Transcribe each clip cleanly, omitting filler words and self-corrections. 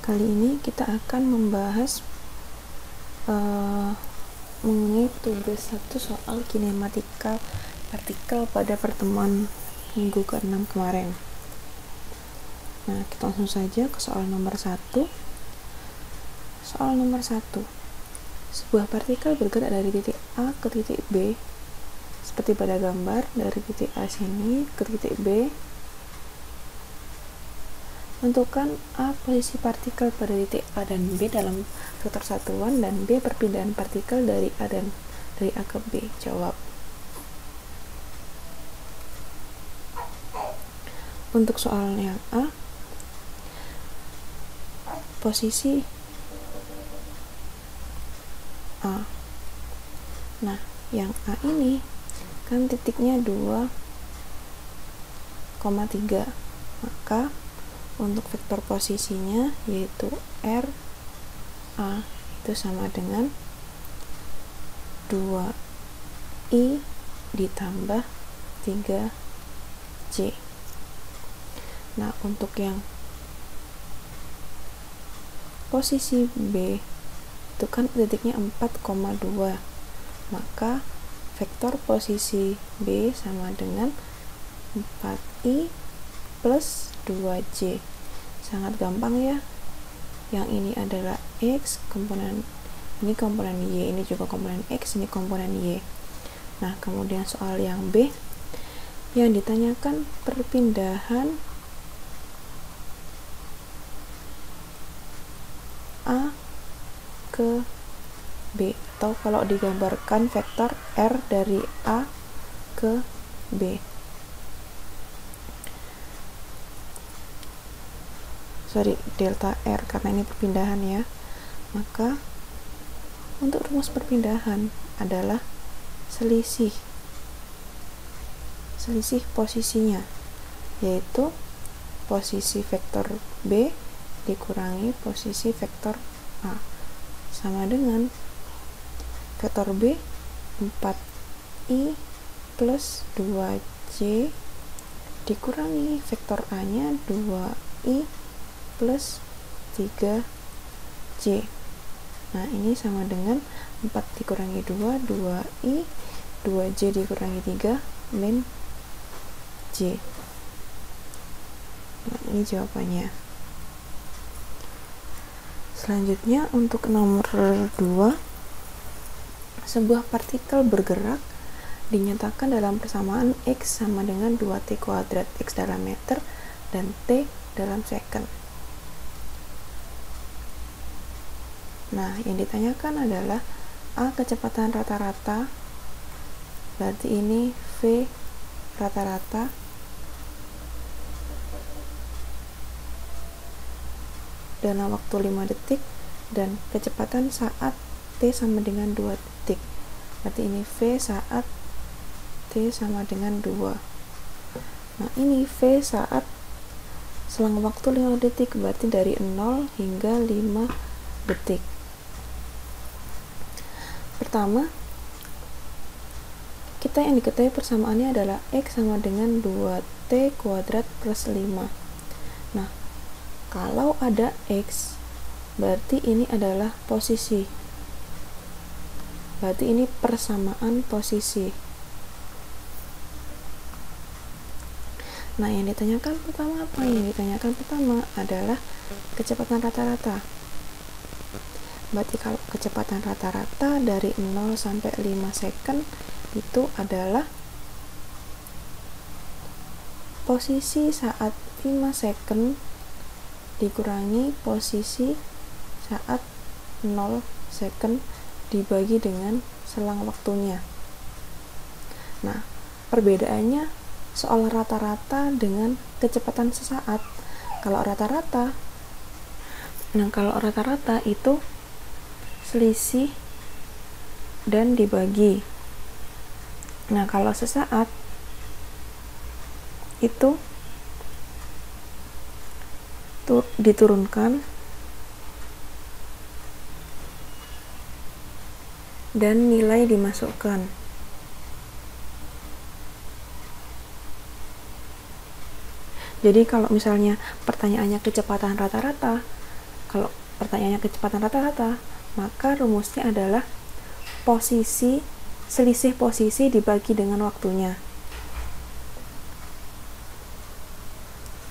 Kali ini kita akan membahas mengenai tugas 1 soal kinematika partikel pada pertemuan minggu ke-6 kemarin. Nah, kita langsung saja ke soal nomor 1. Soal nomor 1. Sebuah partikel bergerak dari titik A ke titik B seperti pada gambar, dari titik A sini ke titik B. Tentukan A posisi partikel pada titik A dan B dalam vektor satuan, dan B perpindahan partikel dari A ke B. Jawab. Untuk soal yang A, posisi A. Nah, yang A ini kan titiknya 2,3, maka untuk vektor posisinya yaitu R A itu sama dengan 2I ditambah 3J. Nah, untuk yang posisi B itu kan titiknya 4,2, maka vektor posisi B sama dengan 4I plus 2J. Sangat gampang ya. Yang ini adalah X, ini komponen Y, ini juga komponen X, ini komponen Y. Nah, kemudian soal yang B, yang ditanyakan perpindahan A ke B, atau kalau digambarkan vektor R dari A ke B. Delta R, karena ini perpindahan ya. Maka untuk rumus perpindahan adalah selisih posisinya, yaitu posisi vektor B dikurangi posisi vektor A, sama dengan vektor B 4I plus 2J dikurangi vektor A nya 2I plus 3J. Nah, ini sama dengan 4 dikurangi 2, 2I, 2J dikurangi 3, min J. Nah, ini jawabannya. Selanjutnya untuk nomor 2, sebuah partikel bergerak dinyatakan dalam persamaan X sama dengan 2T kuadrat, X dalam meter dan T dalam second. Nah, yang ditanyakan adalah A kecepatan rata-rata, berarti ini V rata-rata, dalam waktu 5 detik, dan kecepatan saat T sama dengan 2 detik, berarti ini V saat T sama dengan 2. Nah, ini V saat selang waktu 5 detik, berarti dari 0 hingga 5 detik. Pertama, kita yang diketahui persamaannya adalah X sama dengan 2T kuadrat plus 5. Nah, kalau ada X, berarti ini adalah posisi. Berarti ini persamaan posisi. Nah, yang ditanyakan pertama apa? Yang ditanyakan pertama adalah kecepatan rata-rata. Berarti kalau kecepatan rata-rata dari 0 sampai 5 second itu adalah posisi saat 5 second dikurangi posisi saat 0 second dibagi dengan selang waktunya. Nah, perbedaannya soal rata-rata dengan kecepatan sesaat. Kalau rata-rata itu selisih dan dibagi. Nah, kalau sesaat itu diturunkan dan nilai dimasukkan. Jadi kalau misalnya pertanyaannya kecepatan rata-rata, Kalau pertanyaannya kecepatan rata-rata, maka rumusnya adalah selisih posisi dibagi dengan waktunya.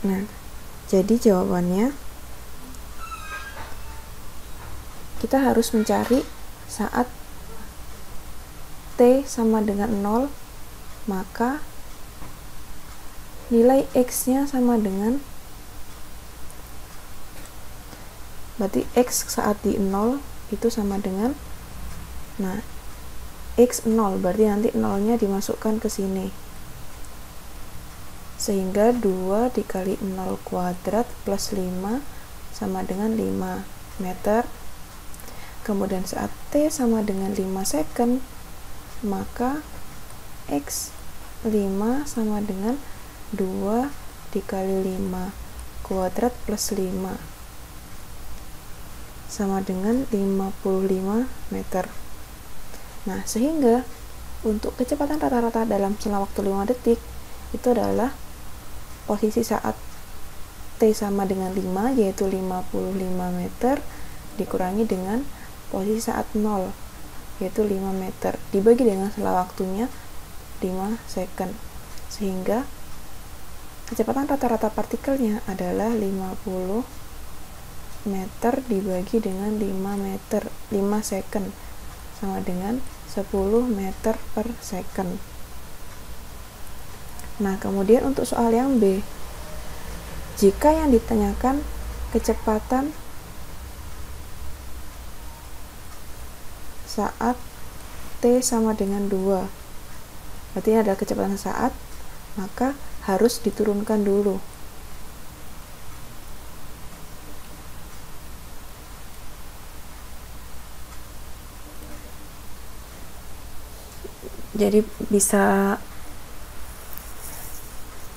Nah, jadi jawabannya kita harus mencari saat T sama dengan 0, maka nilai X-nya sama dengan, berarti X saat di 0 itu sama dengan, nah X 0, berarti nanti 0-nya dimasukkan ke sini, sehingga 2 dikali 0 kuadrat plus 5 sama dengan 5 meter. Kemudian saat T sama dengan 5 second, maka X 5 sama dengan 2 dikali 5 kuadrat plus 5 sama dengan 55 meter. Nah, sehingga untuk kecepatan rata-rata dalam selang waktu 5 detik itu adalah posisi saat T sama dengan 5, yaitu 55 meter, dikurangi dengan posisi saat 0, yaitu 5 meter, dibagi dengan selang waktunya 5 second, sehingga kecepatan rata-rata partikelnya adalah 50 meter dibagi dengan 5 meter, 5 second, sama dengan 10 meter per second. Nah, kemudian untuk soal yang B, jika yang ditanyakan kecepatan saat T sama dengan 2, berarti ini adalah kecepatan saat, maka harus diturunkan dulu. Jadi bisa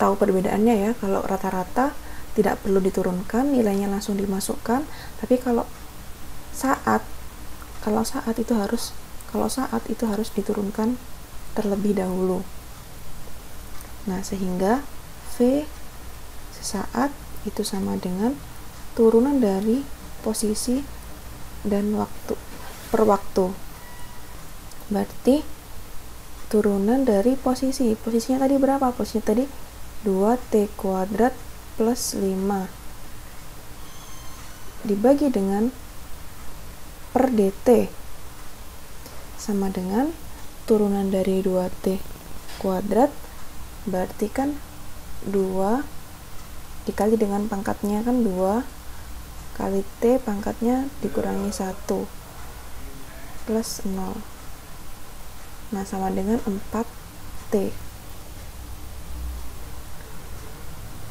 tahu perbedaannya ya. Kalau rata-rata tidak perlu diturunkan, nilainya langsung dimasukkan. Tapi kalau saat itu harus diturunkan terlebih dahulu. Nah, sehingga V sesaat itu sama dengan turunan dari posisi dan waktu per waktu. Berarti turunan dari posisinya tadi berapa? Posisinya tadi 2T kuadrat plus 5 dibagi dengan per dt sama dengan turunan dari 2T kuadrat, berarti kan 2 dikali dengan pangkatnya kan 2 kali T pangkatnya dikurangi 1 plus 0. Nah, sama dengan 4T.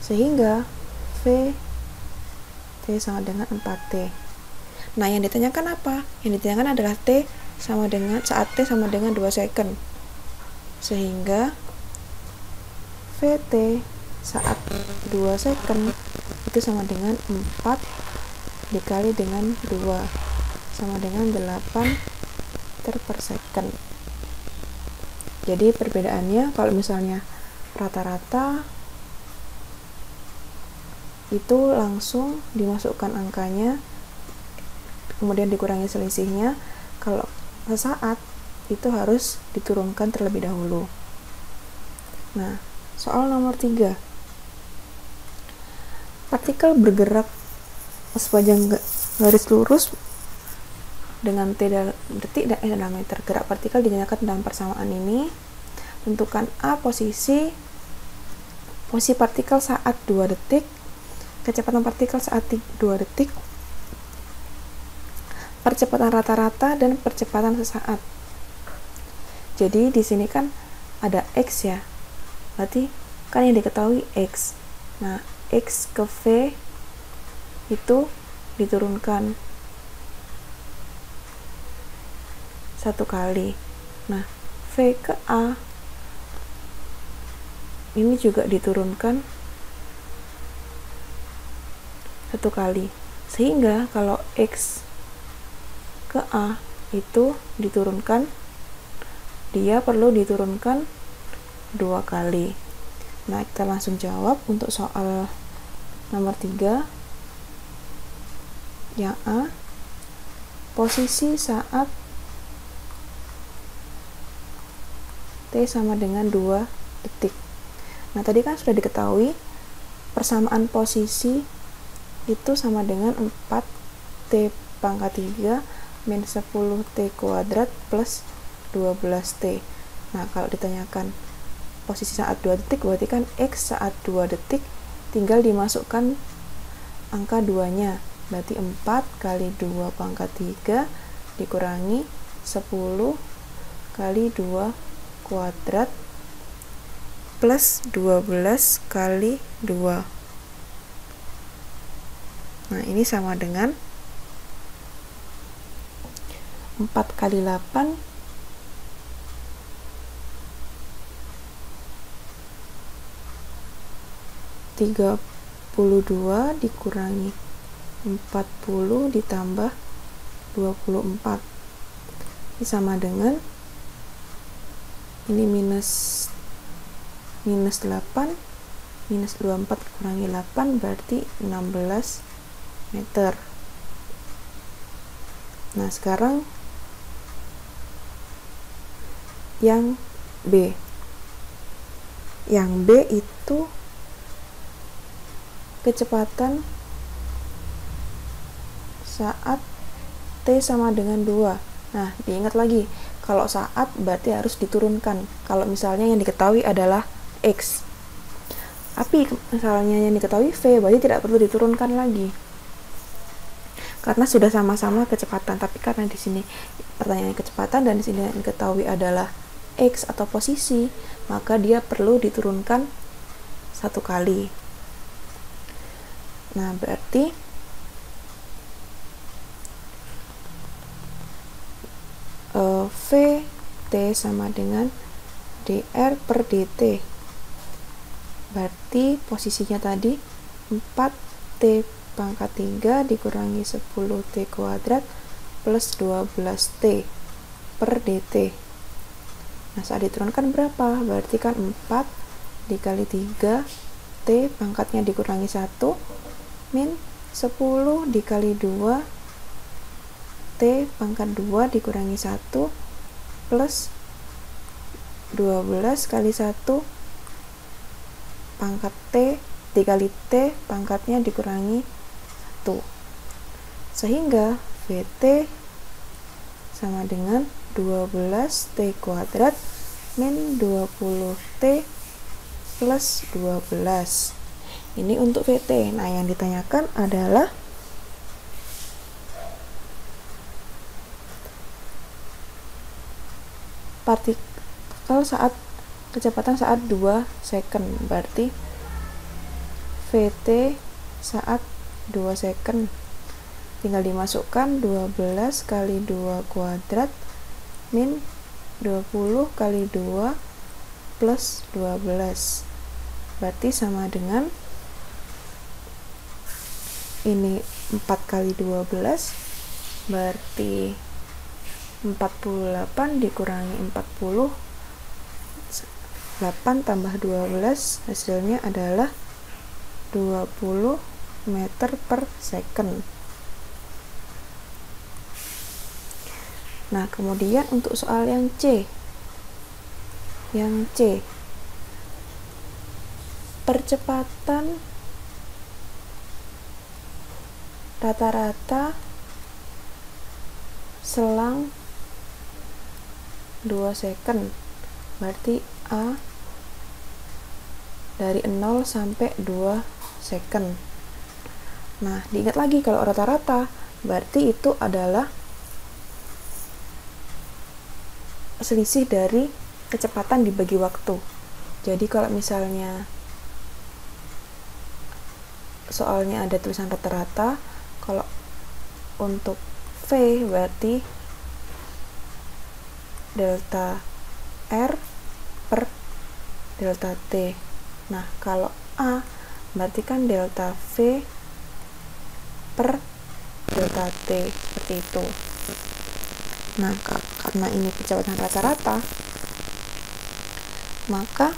Sehingga V T sama dengan 4T. Nah, yang ditanyakan apa? Yang ditanyakan adalah T sama dengan saat T sama dengan 2 second. Sehingga VT saat 2 second itu sama dengan 4 dikali dengan 2 sama dengan 8 meter per second. Jadi perbedaannya kalau misalnya rata-rata itu langsung dimasukkan angkanya, kemudian dikurangi selisihnya. Kalau sesaat itu harus diturunkan terlebih dahulu. Nah, soal nomor 3. Partikel bergerak sepanjang garis lurus dengan T detik dan dalam meter. Gerak partikel dinyatakan dalam persamaan ini. Tentukan A posisi partikel saat 2 detik, kecepatan partikel saat 2 detik, percepatan rata-rata, dan percepatan sesaat. Jadi di sini kan ada X ya, berarti kan yang diketahui X. Nah, X ke V itu diturunkan 1 kali. Nah, V ke A ini juga diturunkan 1 kali. Sehingga kalau X ke A itu diturunkan, dia perlu diturunkan 2 kali. Nah, kita langsung jawab untuk soal nomor 3. Yang A, posisi saat T sama dengan 2 detik. Nah, tadi kan sudah diketahui persamaan posisi itu sama dengan 4T pangkat 3 min 10T kuadrat plus 12T. Nah, kalau ditanyakan posisi saat 2 detik, berarti kan X saat 2 detik tinggal dimasukkan angka 2-nya. Berarti 4 kali 2 pangkat 3 dikurangi 10 kali 2 kuadrat plus 12 kali 2. Nah, ini sama dengan 4 kali 8 32 dikurangi 40 ditambah 24. Ini sama dengan ini minus 8 minus 24 kurangi 8 berarti 16 meter. Nah, sekarang yang B. Yang B itu kecepatan saat T sama dengan 2. Nah, diingat lagi, kalau saat berarti harus diturunkan. Kalau misalnya yang diketahui adalah X. Tapi misalnya yang diketahui V, berarti tidak perlu diturunkan lagi. Karena sudah sama-sama kecepatan. Tapi karena di sini pertanyaan kecepatan dan di sini yang diketahui adalah X atau posisi, maka dia perlu diturunkan satu kali. Nah, berarti VT sama dengan dr per dt. Berarti posisinya tadi 4T pangkat 3 dikurangi 10T kuadrat plus 12T per dt. Nah, saat diturunkan berapa? Berarti kan 4 dikali 3 T pangkatnya dikurangi 1 min 10 dikali 2 T pangkat 2 dikurangi 1 plus 12 kali 1 pangkat T dikali T pangkatnya dikurangi 1. Sehingga VT sama dengan 12T kuadrat min 20T plus 12. Ini untuk VT. Nah, yang ditanyakan adalah partikel saat kecepatan saat 2 second. Berarti VT saat 2 second tinggal dimasukkan 12 kali 2 kuadrat min 20 kali 2 plus 12. Berarti sama dengan ini 4 kali 12 berarti 48 dikurangi 40, 8 tambah 12 hasilnya adalah 20 meter per second. Nah, kemudian untuk soal yang C. Yang C, percepatan rata-rata selang 2 second. Berarti A dari 0 sampai 2 second. Nah, diingat lagi kalau rata-rata berarti itu adalah selisih dari kecepatan dibagi waktu. Jadi kalau misalnya soalnya ada tulisan rata-rata, kalau untuk V berarti delta R per delta T. Nah, kalau A berarti kan delta V per delta T, seperti itu. Nah, karena ini kecepatan rata-rata, maka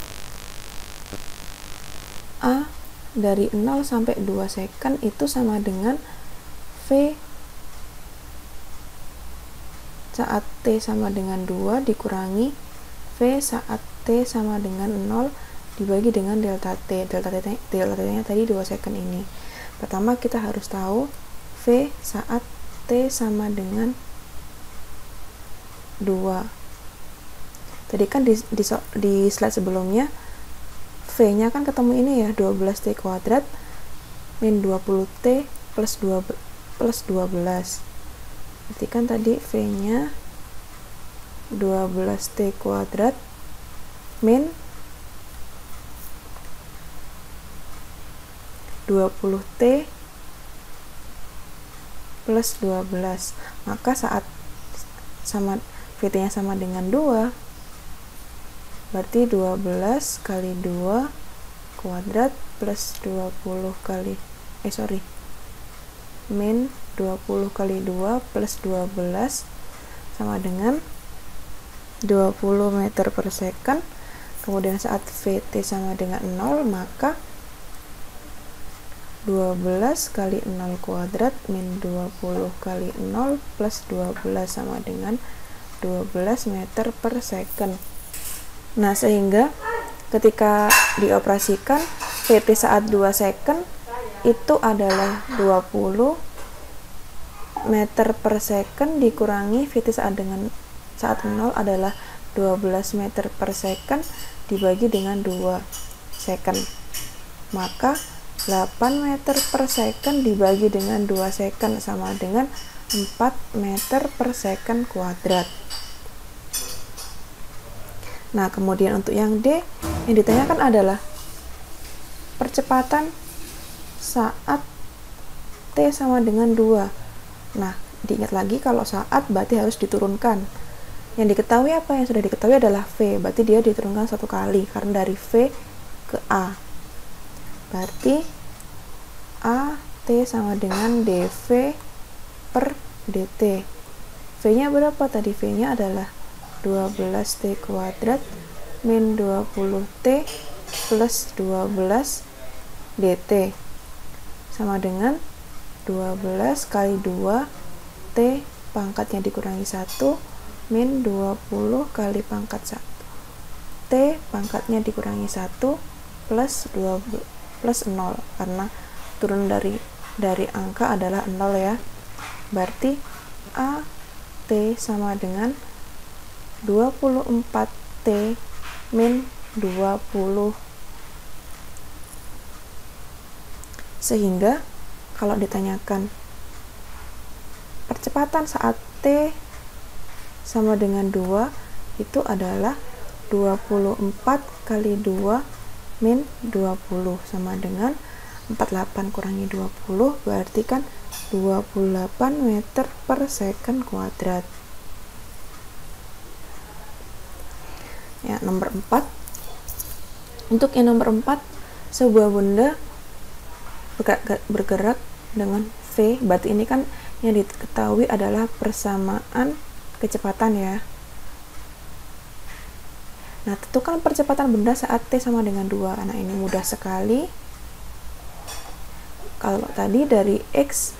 A dari 0 sampai 2 second itu sama dengan V saat T sama dengan 2 dikurangi V saat T sama dengan 0 dibagi dengan delta T. Delta T-nya tadi 2 second ini. Pertama kita harus tahu V saat T sama dengan 2. Tadi kan di slide sebelumnya V-nya kan ketemu ini ya, 12T kuadrat min 20T plus 12. Berarti kan tadi V-nya 12T kuadrat min 20T plus 12. Maka saat VT-nya sama dengan 2, berarti 12 kali 2 kuadrat plus 20 kali min 20 kali 2 plus 12 sama dengan 20 meter per second. Kemudian saat VT sama dengan 0, maka 12 kali 0 kuadrat min 20 kali 0 plus 12 sama dengan 12 meter per second. Nah, sehingga ketika dioperasikan VT saat 2 second itu adalah 20 meter per second dikurangi VT saat 0 adalah 12 meter per second dibagi dengan 2 second. Maka 8 meter per second dibagi dengan 2 second sama dengan 4 meter per second kuadrat. Nah, kemudian untuk yang D, yang ditanyakan adalah percepatan saat T sama dengan 2. Nah, diingat lagi kalau saat berarti harus diturunkan. Yang diketahui apa? Yang sudah diketahui adalah V, berarti dia diturunkan 1 kali, karena dari V ke A. Berarti A T sama dengan dV per dt. V-nya berapa tadi? V-nya adalah 12T kuadrat min 20T plus 12 dt sama dengan 12 kali 2 T pangkatnya dikurangi 1 min 20 kali pangkat 1 T pangkatnya dikurangi 1 plus 0 karena turun dari angka adalah 0 ya. Berarti A T sama dengan 24T min 20. Sehingga kalau ditanyakan percepatan saat T sama dengan 2 itu adalah 24 kali 2 min 20 sama dengan 48 kurangi 20, berarti kan 28 meter per second kuadrat. Ya, nomor 4. Untuk yang nomor 4, sebuah benda bergerak dengan V, berarti ini kan yang diketahui adalah persamaan kecepatan ya. Nah, tentukan percepatan benda saat T sama dengan 2. Nah, ini mudah sekali. Kalau tadi dari X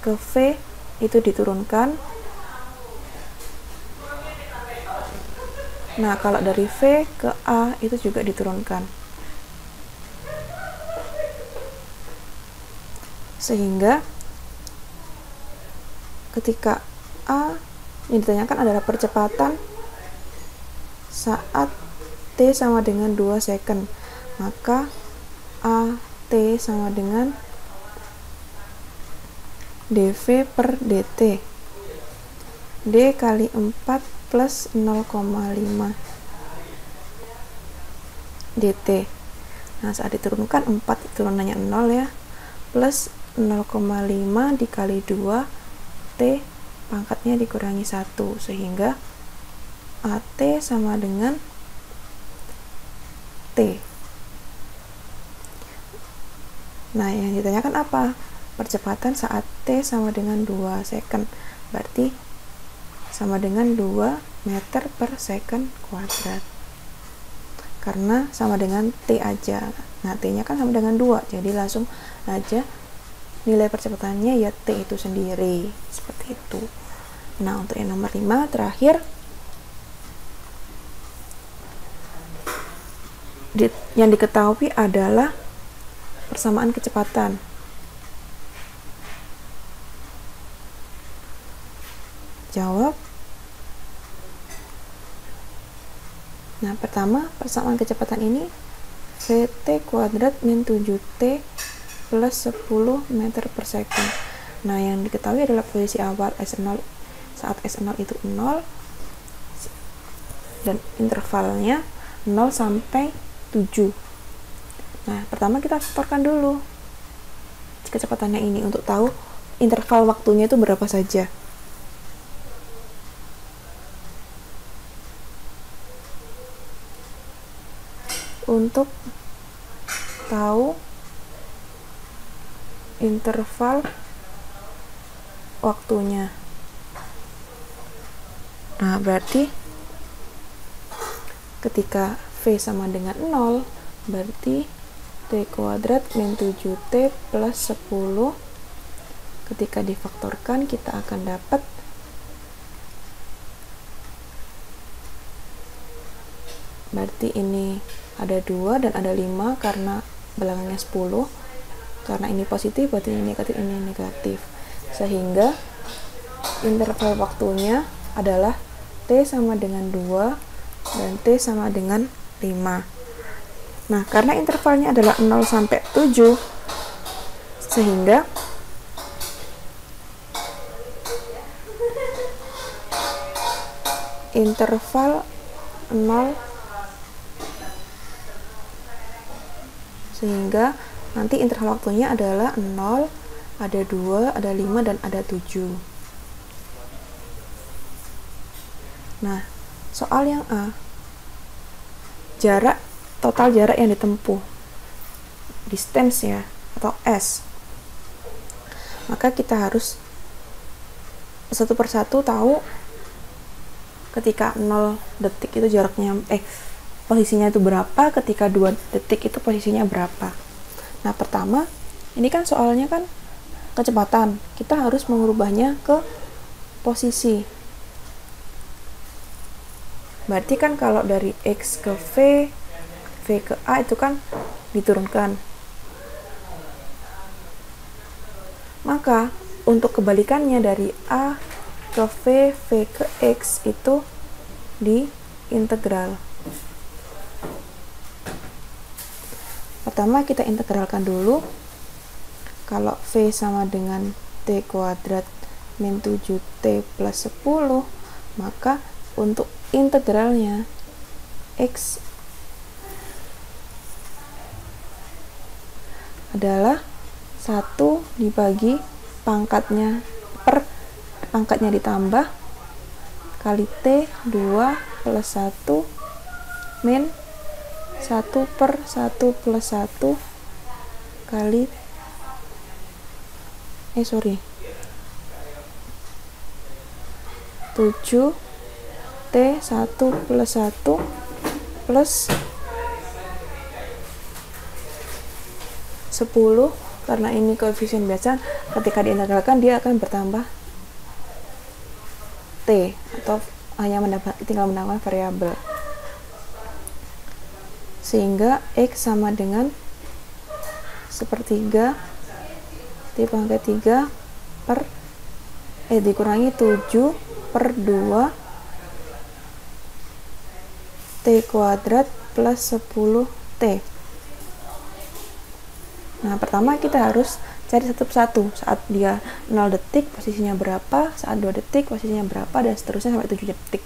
ke V itu diturunkan. Nah, kalau dari V ke A itu juga diturunkan. Sehingga ketika A yang ditanyakan adalah percepatan saat T sama dengan 2 second, maka A T sama dengan dV per dt. D kali 4 plus 0,5 dt. Nah, saat diturunkan 4 turunannya 0 ya, plus 0,5 dikali 2 T pangkatnya dikurangi 1, sehingga AT sama dengan T. Nah, yang ditanyakan apa? Percepatan saat T sama dengan 2 second, berarti sama dengan 2 meter per second kuadrat, karena sama dengan T aja. Nah, T nya kan sama dengan 2, jadi langsung aja nilai percepatannya ya T itu sendiri, seperti itu. Nah, untuk yang nomor 5 terakhir, yang diketahui adalah persamaan kecepatan. Jawab. Nah, pertama, persamaan kecepatan ini Vt kuadrat min 7T plus 10 meter per second. Nah, yang diketahui adalah posisi awal S0 saat S0 itu 0 dan intervalnya 0 sampai 7. Nah, pertama kita faktorkan dulu kecepatannya ini untuk tahu interval waktunya itu berapa saja. Untuk tahu interval waktunya. Nah, berarti ketika V sama dengan 0, berarti T kuadrat min 7T plus 10. Ketika difaktorkan, kita akan dapat berarti ini ada 2 dan ada 5 karena belakangnya 10. Karena ini positif, berarti ini negatif. Sehingga interval waktunya adalah T sama dengan 2 dan T sama dengan 5. Nah, karena intervalnya adalah 0 sampai 7, sehingga interval 0, sehingga nanti interval waktunya adalah 0, ada 2, ada 5, dan ada 7. Nah, soal yang A, total jarak yang ditempuh, distance ya, atau S. Maka kita harus satu persatu tahu ketika 0 detik itu jaraknya, posisinya itu berapa, ketika 2 detik itu posisinya berapa. Nah, pertama, ini kan soalnya kan kecepatan, kita harus mengubahnya ke posisi. Berarti kan kalau dari X ke V ke A itu kan diturunkan. Maka untuk kebalikannya dari A ke V ke X itu diintegral. Pertama kita integralkan dulu. Kalau V sama dengan T kuadrat min 7T plus 10, maka untuk integralnya X adalah 1 dibagi pangkatnya per pangkatnya ditambah kali T 2 plus 1 min 1 per 1 plus 1 kali 7 T 1 plus 1 plus 10, karena ini koefisien biasa, ketika diintegralkan dia akan bertambah T, atau hanya tinggal menambahkan variabel, sehingga X sama dengan sepertiga T pangkat 3 per dikurangi 7 per 2 T kuadrat plus 10 T. Nah, pertama kita harus cari satu persatu. Saat dia 0 detik posisinya berapa, saat 2 detik posisinya berapa, dan seterusnya sampai 7 detik.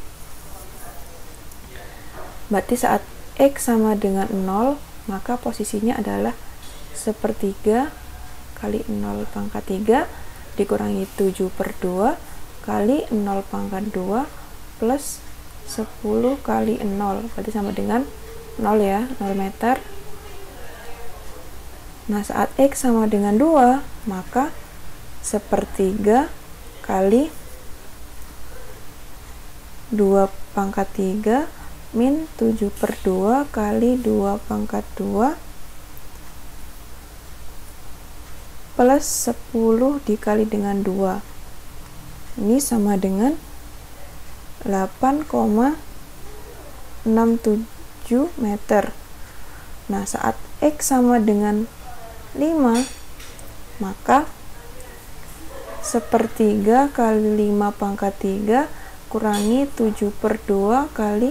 Berarti saat X sama dengan 0, maka posisinya adalah sepertiga kali 0 pangkat 3 dikurangi 7 per 2 kali 0 pangkat 2 plus 10 kali 0, berarti sama dengan 0 ya, 0 meter. Nah, saat X sama dengan 2, maka sepertiga kali 2 pangkat 3 min 7 per 2 kali 2 pangkat 2 plus 10 dikali dengan 2. Ini sama dengan 8,67 meter. Nah, saat X sama dengan 5, maka sepertiga kali 5 pangkat 3 kurangi 7/2 kali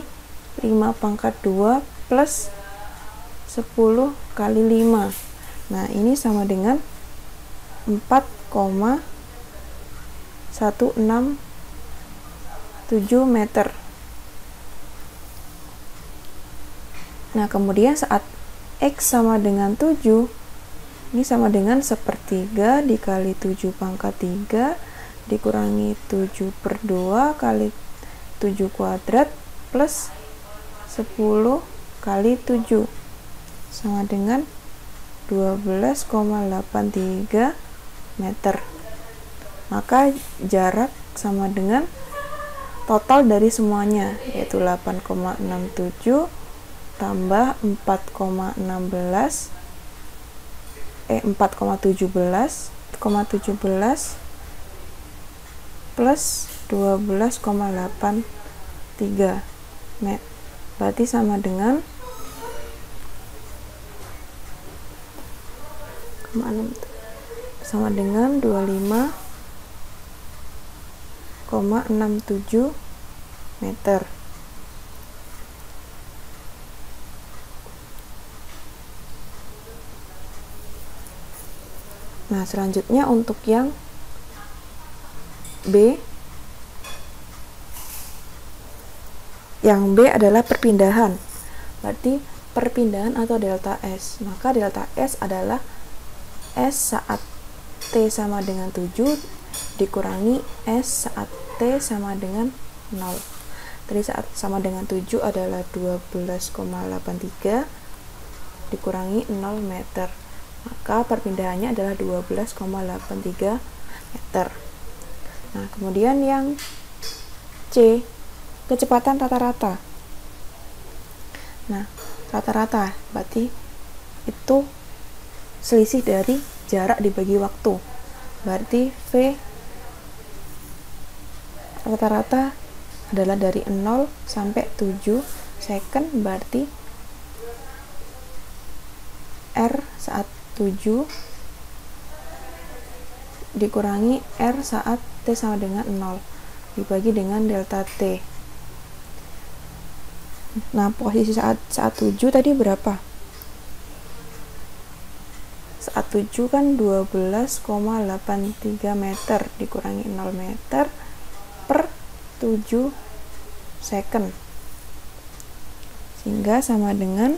5 pangkat 2 plus 10 kali 5. Nah, ini sama dengan 4,167 meter. Nah, kemudian saat X sama dengan 7, ini sama dengan sepertiga dikali 7 pangkat 3 dikurangi 7/2 kali 7 kuadrat plus 10 kali 7 sama dengan 12,83 meter. Maka jarak sama dengan total dari semuanya, yaitu 8,67 tambah 4,17 plus 12,83 meter. Berarti sama dengan 25,67 meter. Nah, selanjutnya untuk yang B. Yang B adalah perpindahan. Berarti perpindahan atau delta S. Maka delta S adalah S saat T sama dengan 7 dikurangi S saat T sama dengan 0. Tadi saat sama dengan 7 adalah 12,83 dikurangi 0 meter. Maka perpindahannya adalah 12,83 meter. Nah, kemudian yang C, kecepatan rata-rata. Nah, rata-rata berarti itu selisih dari jarak dibagi waktu. Berarti V rata-rata adalah dari 0 sampai 7 second, berarti R saat 7 dikurangi R saat T sama dengan 0 dibagi dengan delta T. Nah, posisi saat 7 tadi berapa? Saat 7 kan 12,83 meter dikurangi 0 meter per 7 second, sehingga sama dengan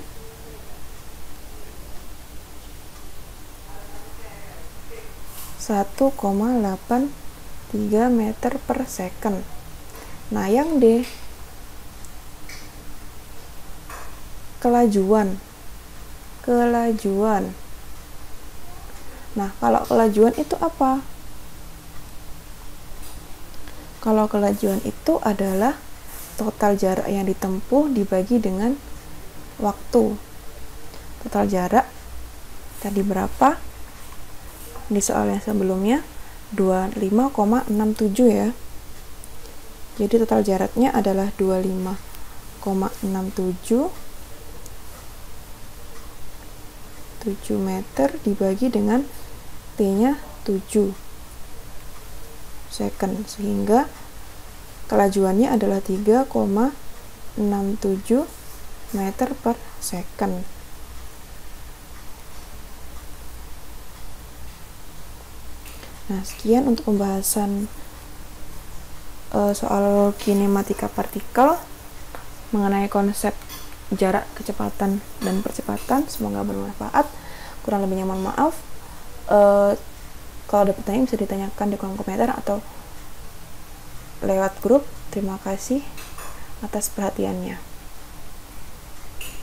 1,83 meter per second. Nah, yang D, kelajuan. Nah, kalau kelajuan itu apa? Kalau kelajuan itu adalah total jarak yang ditempuh dibagi dengan waktu. Total jarak tadi berapa? Di soal yang sebelumnya 25,67 ya. Jadi total jaraknya adalah 25,67 7 meter dibagi dengan T-nya 7 second, sehingga kelajuannya adalah 3,67 meter per second. Nah, sekian untuk pembahasan soal kinematika partikel mengenai konsep jarak, kecepatan, dan percepatan. Semoga bermanfaat. Kurang lebihnya mohon maaf. Kalau ada pertanyaan bisa ditanyakan di kolom komentar atau lewat grup. Terima kasih atas perhatiannya.